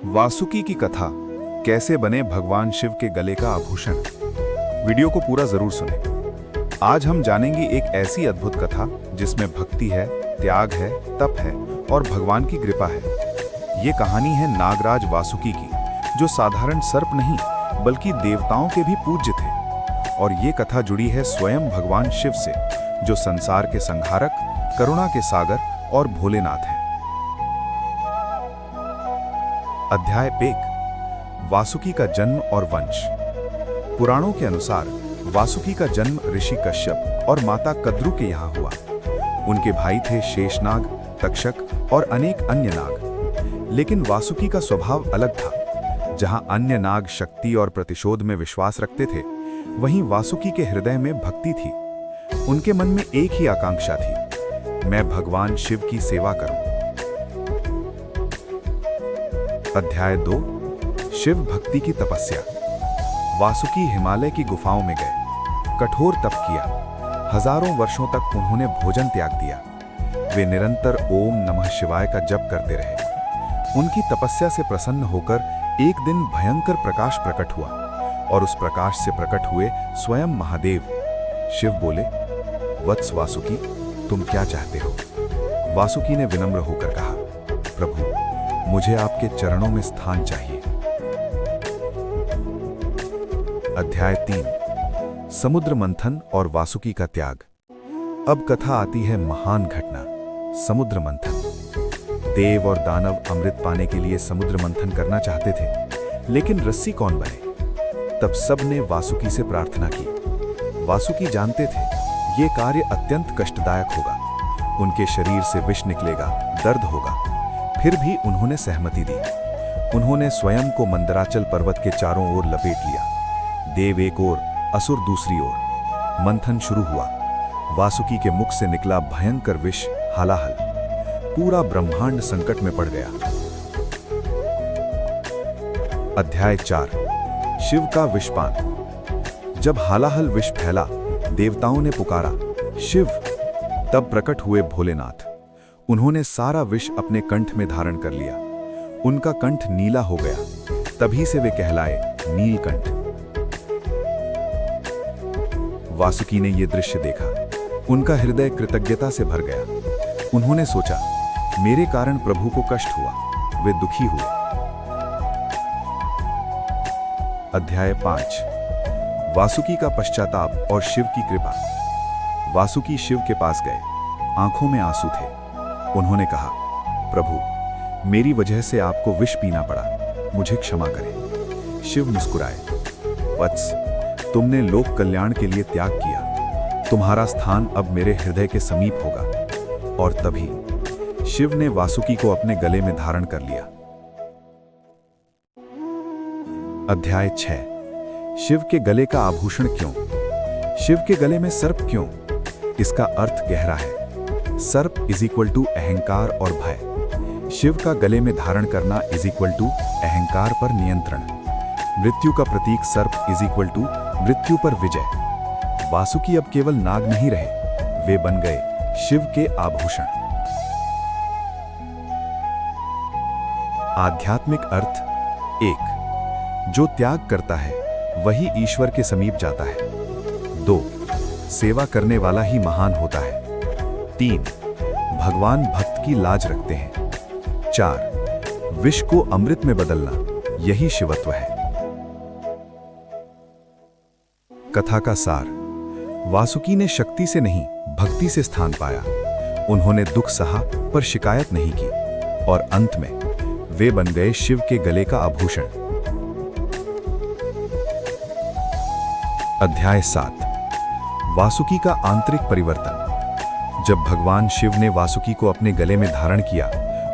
वासुकी की कथा, कैसे बने भगवान शिव के गले का आभूषण। वीडियो को पूरा जरूर सुनें। आज हम जानेंगे एक ऐसी अद्भुत कथा जिसमें भक्ति है, त्याग है, तप है और भगवान की कृपा है। ये कहानी है नागराज वासुकी की, जो साधारण सर्प नहीं बल्कि देवताओं के भी पूज्य थे। और ये कथा जुड़ी है स्वयं भगवान शिव से, जो संसार के संहारक, करुणा के सागर और भोलेनाथ हैं। अध्याय 1, वासुकी का जन्म और वंश। पुराणों के अनुसार वासुकी का जन्म ऋषि कश्यप और माता कद्रु के यहाँ हुआ। उनके भाई थे शेषनाग, तक्षक और अनेक अन्य नाग। लेकिन वासुकी का स्वभाव अलग था। जहाँ अन्य नाग शक्ति और प्रतिशोध में विश्वास रखते थे, वहीं वासुकी के हृदय में भक्ति थी। उनके मन में एक ही आकांक्षा थी, मैं भगवान शिव की सेवा करूं। अध्याय 2, शिव भक्ति की तपस्या। वासुकी हिमालय की गुफाओं में गए, कठोर तप किया। हजारों वर्षों तक उन्होंने भोजन त्याग दिया। वे निरंतर ओम नमः शिवाय का जप करते रहे। उनकी तपस्या से प्रसन्न होकर एक दिन भयंकर प्रकाश प्रकट हुआ, और उस प्रकाश से प्रकट हुए स्वयं महादेव। शिव बोले, वत्स वासुकी, तुम क्या चाहते हो? वासुकी ने विनम्र होकर कहा, प्रभु, मुझे आपके चरणों में स्थान चाहिए। अध्याय 3, समुद्र मंथन और वासुकी का त्याग। अब कथा आती है महान घटना, समुद्र मंथन। देव और दानव अमृत पाने के लिए समुद्र मंथन करना चाहते थे, लेकिन रस्सी कौन बने? तब सब ने वासुकी से प्रार्थना की। वासुकी जानते थे ये कार्य अत्यंत कष्टदायक होगा, उनके शरीर से विष निकलेगा, दर्द होगा। फिर भी उन्होंने सहमति दी। उन्होंने स्वयं को मंदराचल पर्वत के चारों ओर लपेट लिया। देव एक ओर, असुर दूसरी ओर। मंथन शुरू हुआ। वासुकी के मुख से निकला भयंकर विष हालाहल। पूरा ब्रह्मांड संकट में पड़ गया। अध्याय 4, शिव का विषपान। जब हालाहल विष फैला, देवताओं ने पुकारा, शिव। तब प्रकट हुए भोलेनाथ। उन्होंने सारा विष अपने कंठ में धारण कर लिया। उनका कंठ नीला हो गया। तभी से वे कहलाए नीलकंठ। वासुकी ने यह दृश्य देखा। उनका हृदय कृतज्ञता से भर गया। उन्होंने सोचा, मेरे कारण प्रभु को कष्ट हुआ। वे दुखी हुए। अध्याय 5, वासुकी का पश्चाताप और शिव की कृपा। वासुकी शिव के पास गए। आंखों में आंसू थे। उन्होंने कहा, प्रभु, मेरी वजह से आपको विष पीना पड़ा, मुझे क्षमा करें। शिव मुस्कुराए, वत्स, तुमने लोक कल्याण के लिए त्याग किया। तुम्हारा स्थान अब मेरे हृदय के समीप होगा। और तभी शिव ने वासुकी को अपने गले में धारण कर लिया। अध्याय 6, शिव के गले का आभूषण क्यों? शिव के गले में सर्प क्यों? इसका अर्थ गहरा है। सर्प इज इक्वल टू अहंकार और भय। शिव का गले में धारण करना इज इक्वल टू अहंकार पर नियंत्रण। मृत्यु का प्रतीक सर्प इज इक्वल टू मृत्यु पर विजय। वासुकी अब केवल नाग नहीं रहे, वे बन गए शिव के आभूषण। आध्यात्मिक अर्थ 1, जो त्याग करता है वही ईश्वर के समीप जाता है। 2, सेवा करने वाला ही महान होता है। 3, भगवान भक्त की लाज रखते हैं। 4, विष को अमृत में बदलना, यही शिवत्व है। कथा का सार। वासुकी ने शक्ति से नहीं, भक्ति से स्थान पाया। उन्होंने दुख सहा पर शिकायत नहीं की, और अंत में वे बन गए शिव के गले का आभूषण। अध्याय 7, वासुकी का आंतरिक परिवर्तन। जब भगवान शिव ने वासुकी को अपने गले में धारण किया,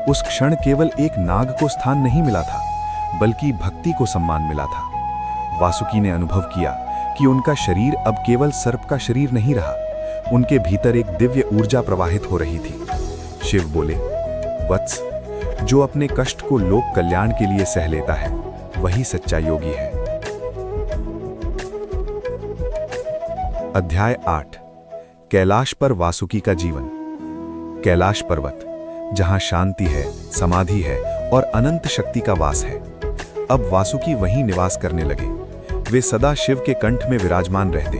उस क्षण केवल एक नाग को स्थान नहीं मिला था, बल्कि भक्ति को सम्मान मिला था। वासुकी ने अनुभव किया कि उनका शरीर अब केवल सर्प का शरीर नहीं रहा, उनके भीतर एक दिव्य ऊर्जा प्रवाहित हो रही थी। शिव बोले, वत्स, जो अपने कष्ट को लोक कल्याण के लिए सह लेता है, वही सच्चा योगी है। अध्याय 8, कैलाश पर वासुकी का जीवन। कैलाश पर्वत, जहां शांति है, समाधि है और अनंत शक्ति का वास है। अब वासुकी वहीं निवास करने लगे। वे सदा शिव के कंठ में विराजमान रहते।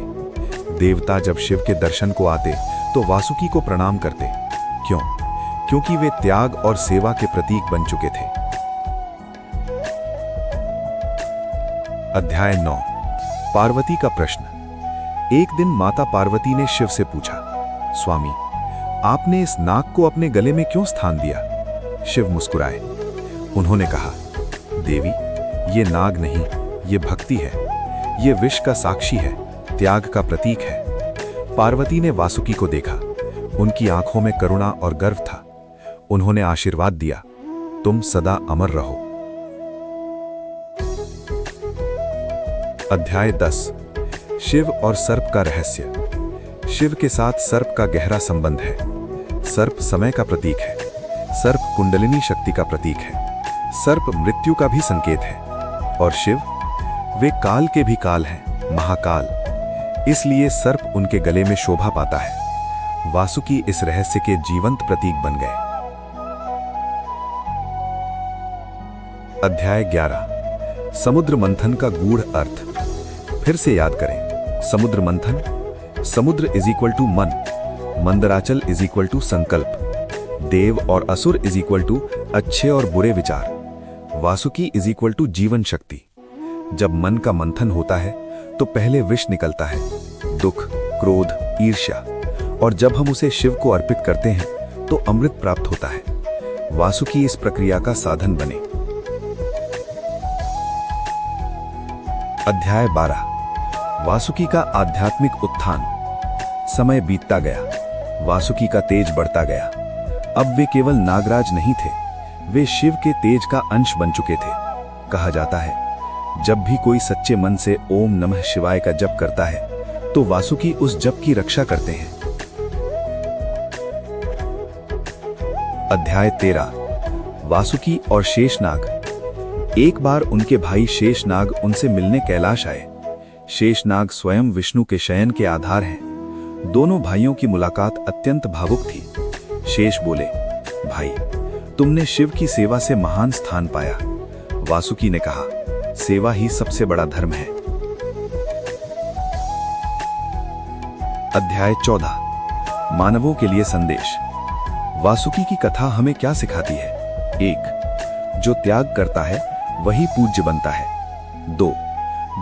देवता जब शिव के दर्शन को आते तो वासुकी को प्रणाम करते। क्यों? क्योंकि वे त्याग और सेवा के प्रतीक बन चुके थे। अध्याय 9। पार्वती का प्रश्न। एक दिन माता पार्वती ने शिव से पूछा, स्वामी, आपने इस नाग को अपने गले में क्यों स्थान दिया? शिव मुस्कुराए। उन्होंने कहा, देवी, ये नाग नहीं, ये भक्ति है। ये विष का साक्षी है, त्याग का प्रतीक है। पार्वती ने वासुकी को देखा। उनकी आंखों में करुणा और गर्व था। उन्होंने आशीर्वाद दिया, तुम सदा अमर रहो। अध्याय 10। शिव और सर्प का रहस्य। शिव के साथ सर्प का गहरा संबंध है। सर्प समय का प्रतीक है। सर्प कुंडलिनी शक्ति का प्रतीक है। सर्प मृत्यु का भी संकेत है। और शिव, वे काल के भी काल हैं, महाकाल। इसलिए सर्प उनके गले में शोभा पाता है। वासुकी इस रहस्य के जीवंत प्रतीक बन गए। अध्याय 11। समुद्र मंथन का गूढ़ अर्थ। फिर से याद करें। समुद्र मंथन, समुद्र इज इक्वल टू मन, मंदराचल इज इक्वल टू संकल्प, देव और असुर इज इक्वल टू अच्छे और बुरे विचार, वासुकी इज इक्वल टू जीवन शक्ति। जब मन का मंथन होता है तो पहले विष निकलता है, दुख, क्रोध, ईर्ष्या, और जब हम उसे शिव को अर्पित करते हैं तो अमृत प्राप्त होता है। वासुकी इस प्रक्रिया का साधन बने। अध्याय 12। वासुकी का आध्यात्मिक उत्थान। समय बीतता गया। वासुकी का तेज बढ़ता गया। अब वे केवल नागराज नहीं थे, वे शिव के तेज का अंश बन चुके थे। कहा जाता है, जब भी कोई सच्चे मन से ओम नमः शिवाय का जप करता है तो वासुकी उस जप की रक्षा करते हैं। अध्याय 13। वासुकी और शेषनाग। एक बार उनके भाई शेषनाग उनसे मिलने कैलाश आए। शेषनाग स्वयं विष्णु के शयन के आधार हैं। दोनों भाइयों की मुलाकात अत्यंत भावुक थी। शेष बोले, भाई, तुमने शिव की सेवा से महान स्थान पाया। वासुकी ने कहा, सेवा ही सबसे बड़ा धर्म है। अध्याय 14। मानवों के लिए संदेश। वासुकी की कथा हमें क्या सिखाती है? 1. जो त्याग करता है वही पूज्य बनता है। 2.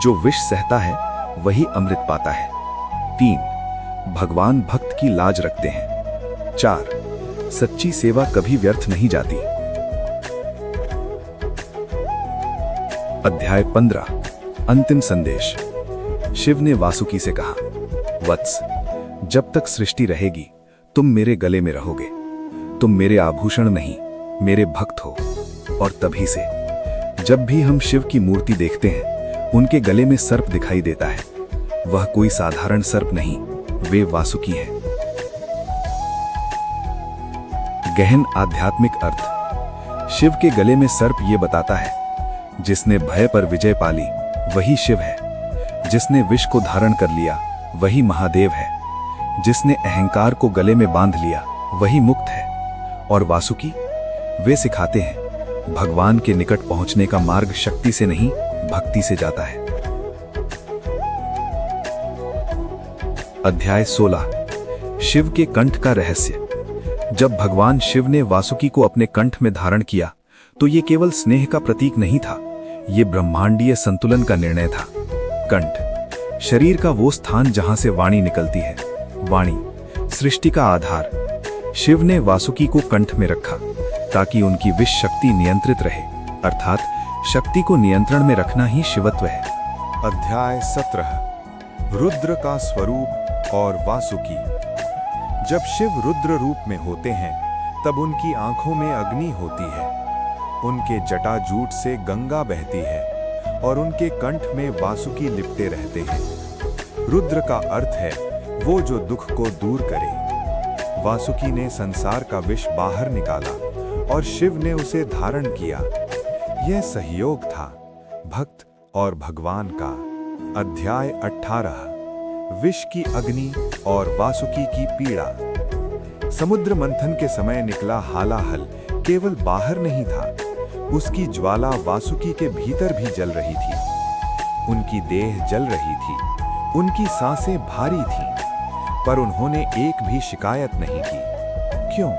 जो विष सहता है वही अमृत पाता है। 3. भगवान भक्त की लाज रखते हैं। 4. सच्ची सेवा कभी व्यर्थ नहीं जाती। अध्याय 15। अंतिम संदेश। शिव ने वासुकी से कहा, वत्स, जब तक सृष्टि रहेगी तुम मेरे गले में रहोगे। तुम मेरे आभूषण नहीं, मेरे भक्त हो। और तभी से जब भी हम शिव की मूर्ति देखते हैं उनके गले में सर्प दिखाई देता है। वह कोई साधारण सर्प नहीं, वे वासुकी हैं। गहन आध्यात्मिक अर्थ। शिव के गले में सर्प ये बताता है, जिसने भय पर विजय पाली वही शिव है। जिसने विष को धारण कर लिया वही महादेव है। जिसने अहंकार को गले में बांध लिया वही मुक्त है। और वासुकी, वे सिखाते हैं, भगवान के निकट पहुंचने का मार्ग शक्ति से नहीं, भक्ति से जाता है। अध्याय 16। शिव के कंठ का रहस्य। जब भगवान शिव ने वासुकी को अपने कंठ में धारण किया तो ये केवल स्नेह का प्रतीक नहीं था, ये ब्रह्मांडीय संतुलन का निर्णय था। कंठ, शरीर का वो स्थान जहां से वाणी निकलती है। वाणी, सृष्टि का आधार। शिव ने वासुकी को कंठ में रखा ताकि उनकी विष शक्ति नियंत्रित रहे, अर्थात शक्ति को नियंत्रण में रखना ही शिवत्व है। अध्याय 17। रुद्र का स्वरूप और वासुकी। जब शिव रुद्र रूप में होते हैं तब उनकी आंखों में अग्नि होती है, उनके जटाजूट से गंगा बहती है और उनके कंठ में वासुकी लिपटे रहते हैं। रुद्र का अर्थ है वो जो दुख को दूर करे। वासुकी ने संसार का विष बाहर निकाला और शिव ने उसे धारण किया। यह सहयोग था भक्त और भगवान का। अध्याय 18। विष की अग्नि और वासुकी की पीड़ा। समुद्र मंथन के समय निकला हालाहल केवल बाहर नहीं था, उसकी ज्वाला वासुकी के भीतर भी जल रही थी। उनकी देह जल रही थी, उनकी सांसें भारी थीं, पर उन्होंने एक भी शिकायत नहीं की। क्यों?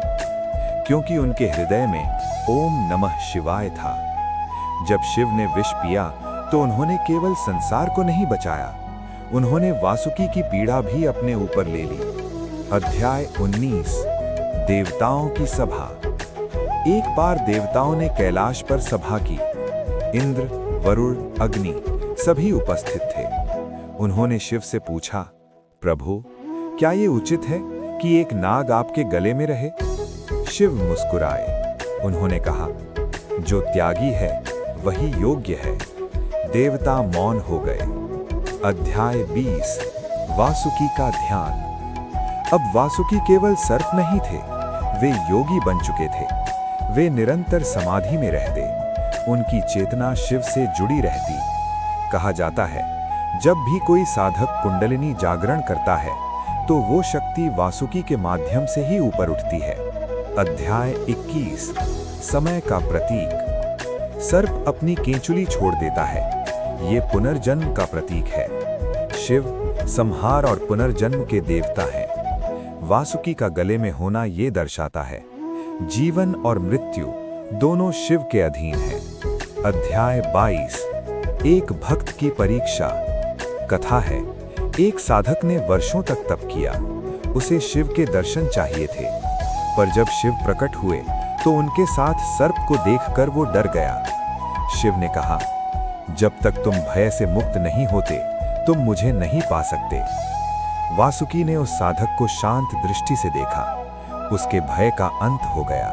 क्योंकि उनके हृदय में ओम नमः शिवाय था। जब शिव ने विष पिया तो उन्होंने केवल संसार को नहीं बचाया, उन्होंने वासुकी की पीड़ा भी अपने ऊपर ले ली। अध्याय 19 देवताओं की सभा। एक बार देवताओं ने कैलाश पर सभा की। इंद्र, वरुण, अग्नि सभी उपस्थित थे। उन्होंने शिव से पूछा, प्रभु, क्या ये उचित है कि एक नाग आपके गले में रहे? शिव मुस्कुराए। उन्होंने कहा, जो त्यागी है वही योग्य है। देवता मौन हो गए। अध्याय 20 वासुकी का ध्यान। अब वासुकी केवल सर्प नहीं थे, वे योगी बन चुके थे। वे निरंतर समाधि में रहते, उनकी चेतना शिव से जुड़ी रहती। कहा जाता है, जब भी कोई साधक कुंडलिनी जागरण करता है तो वो शक्ति वासुकी के माध्यम से ही ऊपर उठती है। अध्याय 21 समय का प्रतीक। सर्प अपनी केंचुली छोड़ देता है, ये पुनर्जन्म का प्रतीक है। शिव संहार और पुनर्जन्म के देवता हैं। वासुकी का गले में होना ये दर्शाता है जीवन और मृत्यु दोनों शिव के अधीन है। अध्याय 22 एक भक्त की परीक्षा। कथा है, एक साधक ने वर्षों तक तप किया। उसे शिव के दर्शन चाहिए थे, पर जब शिव प्रकट हुए तो उनके साथ सर्प को देखकर वो डर गया। शिव ने कहा, जब तक तुम भय से मुक्त नहीं होते तुम मुझे नहीं पा सकते। वासुकी ने उस साधक को शांत दृष्टि से देखा, उसके भय का अंत हो गया।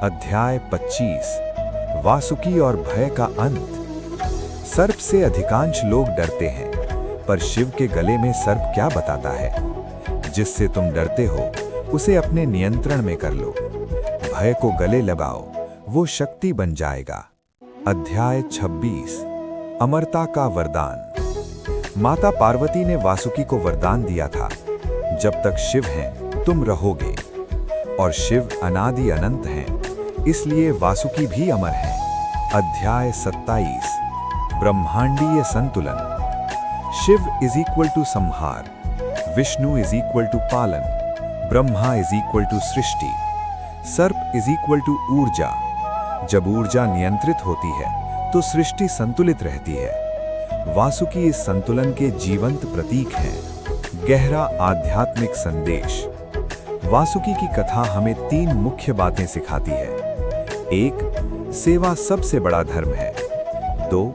अध्याय 25 वासुकी और भय का अंत। सर्प से अधिकांश लोग डरते हैं, पर शिव के गले में सर्प क्या बताता है? जिससे तुम डरते हो उसे अपने नियंत्रण में कर लो। भय को गले लगाओ, वो शक्ति बन जाएगा। अध्याय 26 अमरता का वरदान। माता पार्वती ने वासुकी को वरदान दिया था, जब तक शिव हैं तुम रहोगे। और शिव अनादि अनंत हैं, इसलिए वासुकी भी अमर है। अध्याय 27 ब्रह्मांडीय संतुलन। शिव इज इक्वल टू संहार, विष्णु इज इक्वल टू पालन, ब्रह्मा इज इक्वल टू सृष्टि, सर्प इज इक्वल टू ऊर्जा। जब ऊर्जा नियंत्रित होती है तो सृष्टि संतुलित रहती है। वासुकी इस संतुलन के जीवंत प्रतीक हैं। गहरा आध्यात्मिक संदेश। वासुकी की कथा हमें 3 मुख्य बातें सिखाती है। 1 सेवा सबसे बड़ा धर्म है। 2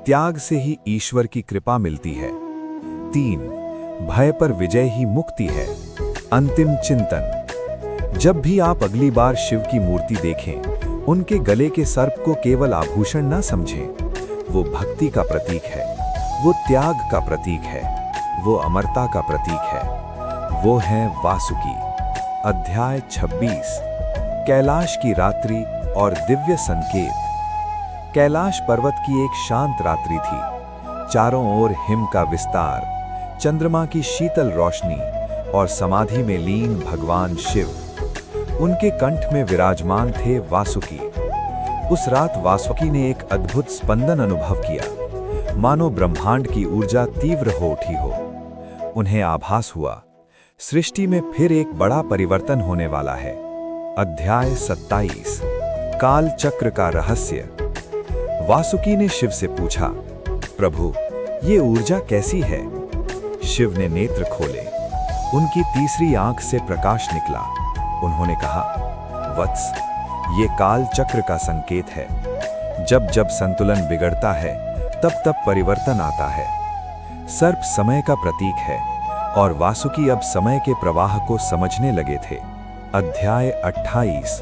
त्याग से ही ईश्वर की कृपा मिलती है। 3 भय पर विजय ही मुक्ति है। अंतिम चिंतन। जब भी आप अगली बार शिव की मूर्ति देखें, उनके गले के सर्प को केवल आभूषण ना समझें। वो भक्ति का प्रतीक है, वो त्याग का प्रतीक है, वो अमरता का प्रतीक है। वो है वासुकी। अध्याय 26 कैलाश की रात्रि और दिव्य संकेत। कैलाश पर्वत की एक शांत रात्रि थी। चारों ओर हिम का विस्तार, चंद्रमा की शीतल रोशनी और समाधि में लीन भगवान शिव। उनके कंठ में विराजमान थे वासुकी। उस रात वासुकी ने एक अद्भुत स्पंदन अनुभव किया, मानो ब्रह्मांड की ऊर्जा तीव्र हो उठी हो। उन्हें आभास हुआ, सृष्टि में फिर एक बड़ा परिवर्तन होने वाला है। अध्याय 27 काल चक्र का रहस्य। वासुकी ने शिव से पूछा, प्रभु, ये ऊर्जा कैसी है? शिव ने नेत्र खोले, उनकी तीसरी आंख से प्रकाश निकला। उन्होंने कहा, वत्स, ये काल चक्र का संकेत है। जब जब संतुलन बिगड़ता है तब तब परिवर्तन आता है। सर्प समय का प्रतीक है और वासुकी अब समय के प्रवाह को समझने लगे थे। अध्याय 28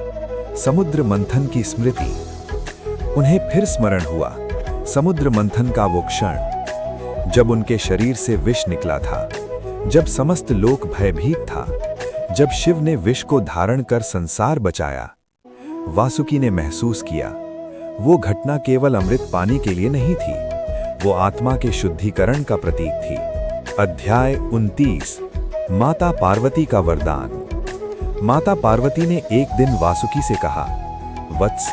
समुद्र मंथन की स्मृति। उन्हें फिर स्मरण हुआ समुद्र मंथन का वो क्षण, जब उनके शरीर से विष निकला था, जब समस्त लोक भयभीत था, जब शिव ने विष को धारण कर संसार बचाया। वासुकी ने महसूस किया, वो घटना केवल अमृत पानी के लिए नहीं थी, वो आत्मा के शुद्धिकरण का प्रतीक थी। अध्याय 29 माता पार्वती का वरदान। माता पार्वती ने एक दिन वासुकी से कहा, वत्स,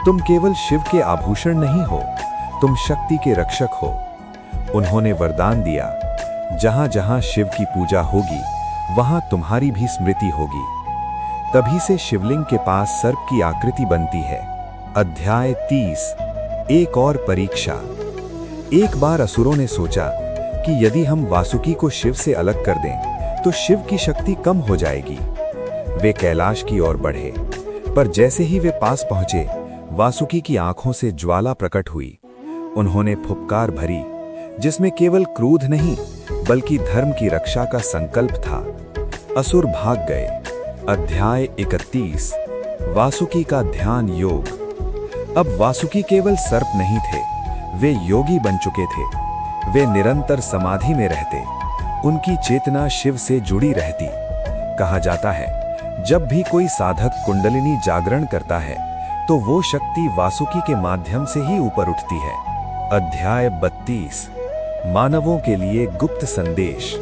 तुम केवल शिव के आभूषण नहीं हो, तुम शक्ति के रक्षक हो। उन्होंने वरदान दिया, जहां जहां शिव की पूजा होगी वहां तुम्हारी भी स्मृति होगी। तभी से शिवलिंग के पास सर्प की आकृति बनती है। अध्याय 30। एक और परीक्षा। एक बार असुरों ने सोचा कि यदि हम वासुकी को शिव से अलग कर दें तो शिव की शक्ति कम हो जाएगी। वे कैलाश की ओर बढ़े, पर जैसे ही वे पास पहुंचे, वासुकी की आंखों से ज्वाला प्रकट हुई। उन्होंने फुफकार भरी, जिसमें केवल क्रोध नहीं बल्कि धर्म की रक्षा का संकल्प था। असुर भाग गए। अध्याय 31। वासुकी का ध्यान योग। अब वासुकी केवल सर्प नहीं थे, वे योगी बन चुके थे। वे निरंतर समाधि में रहते, उनकी चेतना शिव से जुड़ी रहती। कहा जाता है, जब भी कोई साधक कुंडलिनी जागरण करता है तो वो शक्ति वासुकी के माध्यम से ही ऊपर उठती है। अध्याय 32। मानवों के लिए गुप्त संदेश।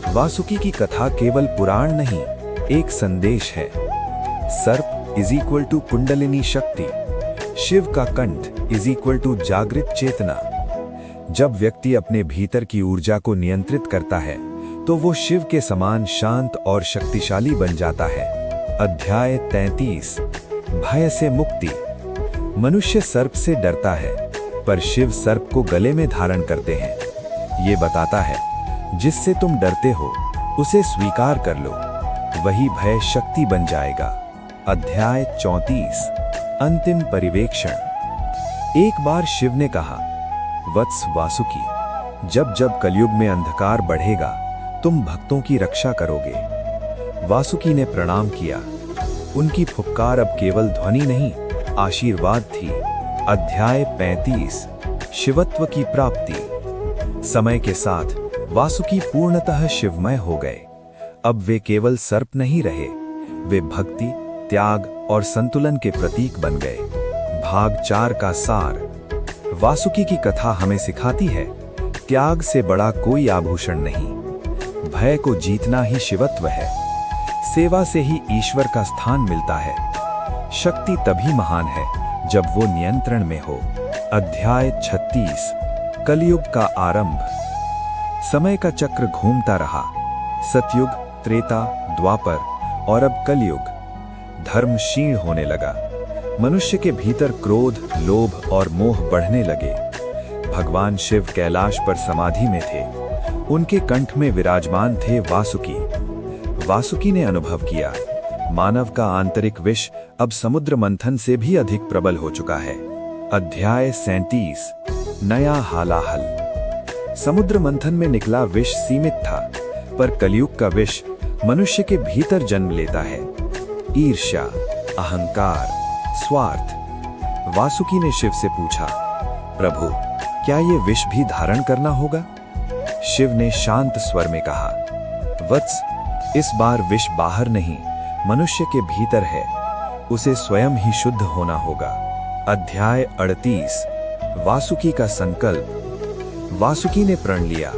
वासुकी की कथा केवल पुराण नहीं, एक संदेश है। सर्प इज इक्वल टू कुंडलिनी शक्ति, शिव का कंठ इज इक्वल टू जागृत चेतना। जब व्यक्ति अपने भीतर की ऊर्जा को नियंत्रित करता है तो वो शिव के समान शांत और शक्तिशाली बन जाता है। अध्याय 33। भय से मुक्ति। मनुष्य सर्प से डरता है, पर शिव सर्प को गले में धारण करते हैं। ये बताता है, जिससे तुम डरते हो उसे स्वीकार कर लो, वही भय शक्ति बन जाएगा। अध्याय 34। अंतिम परिवेक्षण। एक बार शिव ने कहा, वत्स वासुकी, जब जब कलयुग में अंधकार बढ़ेगा तुम भक्तों की रक्षा करोगे। वासुकी ने प्रणाम किया। उनकी फुफकार अब केवल ध्वनि नहीं, आशीर्वाद थी। अध्याय 35। शिवत्व की प्राप्ति। समय के साथ वासुकी पूर्णतः शिवमय हो गए। अब वे केवल सर्प नहीं रहे, वे भक्ति, त्याग और संतुलन के प्रतीक बन गए। भाग 4 का सार। वासुकी की कथा हमें सिखाती है, त्याग से बड़ा कोई आभूषण नहीं। भय को जीतना ही शिवत्व है। सेवा से ही ईश्वर का स्थान मिलता है। शक्ति तभी महान है जब वो नियंत्रण में हो। अध्याय 36। कलयुग का आरंभ। समय का चक्र घूमता रहा। सतयुग, त्रेता, द्वापर और अब कलयुग। धर्म क्षीण होने लगा। मनुष्य के भीतर क्रोध, लोभ और मोह बढ़ने लगे। भगवान शिव कैलाश पर समाधि में थे। उनके कंठ में विराजमान थे वासुकी। वासुकी ने अनुभव किया, मानव का आंतरिक विष अब समुद्र मंथन से भी अधिक प्रबल हो चुका है। अध्याय 37। नया हालाहल। समुद्र मंथन में निकला विष सीमित था, पर कलयुग का विष मनुष्य के भीतर जन्म लेता है। ईर्ष्या, अहंकार, स्वार्थ। वासुकी ने शिव से पूछा, प्रभु, क्या ये विष भी धारण करना होगा? शिव ने शांत स्वर में कहा, वत्स, इस बार विष बाहर नहीं, मनुष्य के भीतर है। उसे स्वयं ही शुद्ध होना होगा। अध्याय 38। वासुकी का संकल्प। वासुकी ने प्रण लिया,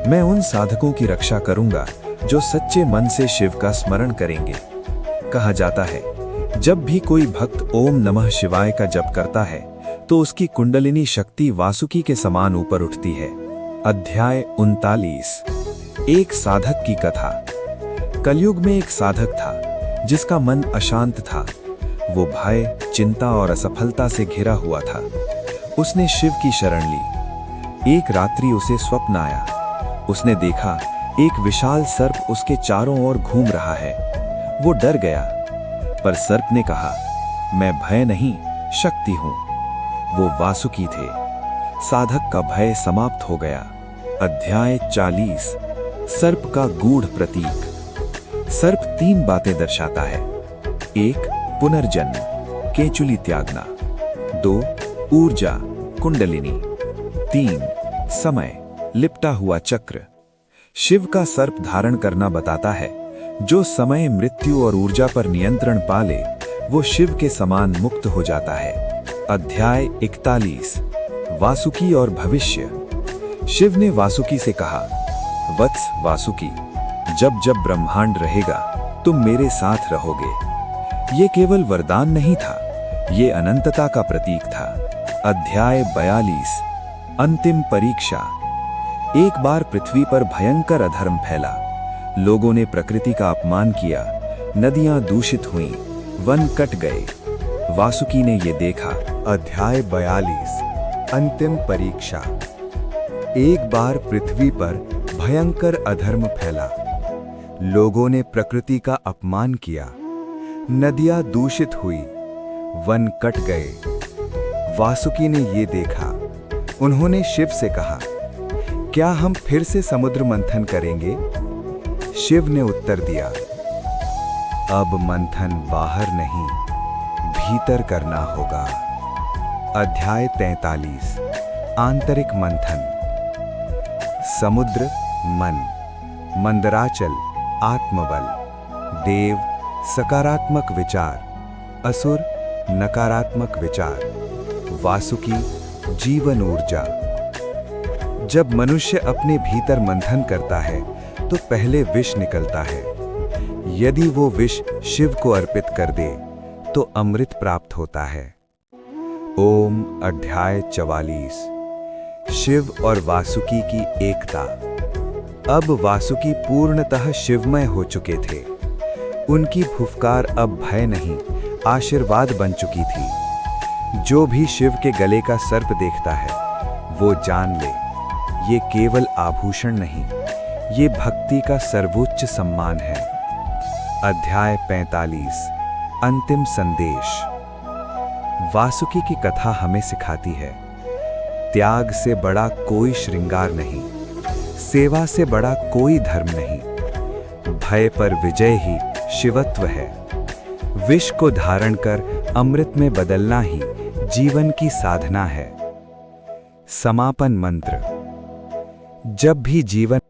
मैं उन साधकों की रक्षा करूंगा जो सच्चे मन से शिव का स्मरण करेंगे। कहा जाता है, जब भी कोई भक्त ओम नमः शिवाय का जप करता है तो उसकी कुंडलिनी शक्ति वासुकी के समान ऊपर उठती है। अध्याय 39। एक साधक की कथा। कलयुग में एक साधक था जिसका मन अशांत था। वो भय, चिंता और असफलता से घिरा हुआ था। उसने शिव की शरण ली। एक रात्रि उसे स्वप्न आया। उसने देखा एक विशाल सर्प उसके चारों ओर घूम रहा है। वो डर गया, पर सर्प ने कहा, मैं भय नहीं, शक्ति हूं। वो वासुकी थे। साधक का भय समाप्त हो गया। अध्याय 40। सर्प का गूढ़ प्रतीक। सर्प 3 बातें दर्शाता है। 1. पुनर्जन्म, केचुली त्यागना। 2. ऊर्जा, कुंडलिनी। 3. समय, लिपटा हुआ चक्र। शिव का सर्प धारण करना बताता है, जो समय, मृत्यु और ऊर्जा पर नियंत्रण पाले वो शिव के समान मुक्त हो जाता है। अध्याय 41। वासुकी और भविष्य। शिव ने वासुकी से कहा, वत्स वासुकी, जब जब ब्रह्मांड रहेगा तुम मेरे साथ रहोगे। ये केवल वरदान नहीं था, ये अनंतता का प्रतीक था। अध्याय 42 अंतिम परीक्षा। एक बार पृथ्वी पर भयंकर अधर्म फैला। लोगों ने प्रकृति का अपमान किया, नदियां दूषित हुईं, वन कट गए। वासुकी ने ये देखा। अध्याय 42 अंतिम परीक्षा। एक बार पृथ्वी पर भयंकर अधर्म फैला। लोगों ने प्रकृति का अपमान किया, नदियां दूषित हुई, वन कट गए। वासुकी ने ये देखा। उन्होंने शिव से कहा, क्या हम फिर से समुद्र मंथन करेंगे? शिव ने उत्तर दिया, अब मंथन बाहर नहीं, भीतर करना होगा। अध्याय 43 आंतरिक मंथन। समुद्र मन, मंदराचल आत्मबल, देव सकारात्मक विचार, असुर नकारात्मक विचार, वासुकी जीवन ऊर्जा। जब मनुष्य अपने भीतर मंथन करता है तो पहले विष निकलता है। यदि वो विष शिव को अर्पित कर दे तो अमृत प्राप्त होता है। ओम। अध्याय 44 शिव और वासुकी की एकता। अब वासुकी पूर्णतः शिवमय हो चुके थे। उनकी फुफकार अब भय नहीं, आशीर्वाद बन चुकी थी। जो भी शिव के गले का सर्प देखता है वो जान ले, ये केवल आभूषण नहीं, ये भक्ति का सर्वोच्च सम्मान है। अध्याय 45 अंतिम संदेश। वासुकी की कथा हमें सिखाती है, त्याग से बड़ा कोई श्रृंगार नहीं, सेवा से बड़ा कोई धर्म नहीं। भय पर विजय ही शिवत्व है। विष को धारण कर अमृत में बदलना ही जीवन की साधना है। समापन मंत्र। जब भी जीवन